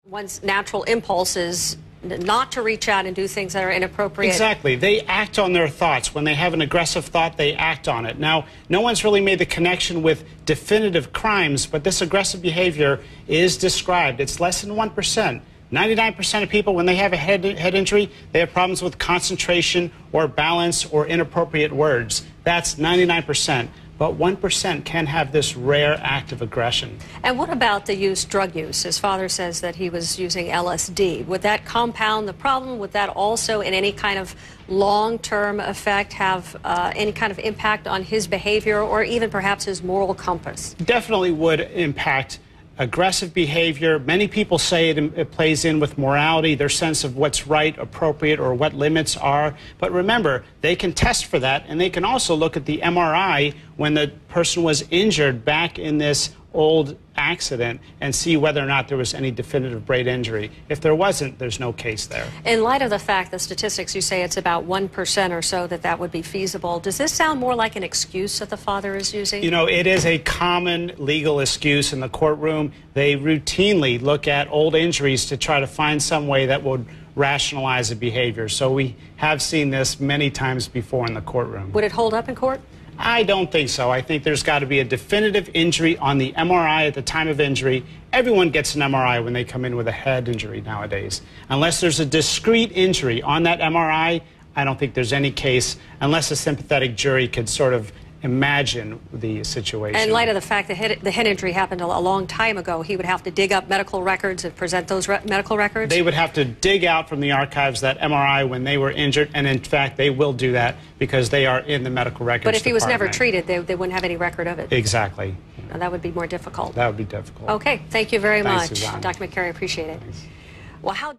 One's natural impulse is not to reach out and do things that are inappropriate. Exactly. They act on their thoughts. When they have an aggressive thought, they act on it. Now, no one's really made the connection with definitive crimes, but this aggressive behavior is described. It's less than 1%. 99% of people, when they have a head injury, they have problems with concentration or balance or inappropriate words. That's 99%. But 1% can have this rare act of aggression. And what about the drug use? His father says that he was using LSD. Would that compound the problem? Would that also, in any kind of long-term effect, have any kind of impact on his behavior or even perhaps his moral compass? Definitely would impact aggressive behavior. Many people say it plays in with morality, their sense of what's right, appropriate, or what limits are. But remember, they can test for that, and they can also look at the MRI when the person was injured back in this old accident and see whether or not there was any definitive brain injury. If there wasn't, there's no case there. In light of the fact, the statistics, you say it's about 1% or so that would be feasible. Does this sound more like an excuse that the father is using? You know, it is a common legal excuse in the courtroom. They routinely look at old injuries to try to find some way that would rationalize the behavior. So we have seen this many times before in the courtroom. Would it hold up in court? I don't think so. I think there's got to be a definitive injury on the MRI at the time of injury. Everyone gets an MRI when they come in with a head injury nowadays. Unless there's a discrete injury on that MRI, I don't think there's any case, unless a sympathetic jury could sort of imagine the situation. In light of the fact that the head injury happened a long time ago, he would have to dig up medical records and present those medical records? They would have to dig out from the archives that MRI when they were injured, and in fact they will do that because they are in the medical records But if he was department. never treated, they wouldn't have any record of it? Exactly. And that would be more difficult. That would be difficult. Okay, thank you very Thanks, much. Suzanne. Dr. Makary, appreciate it. Thanks. Well, how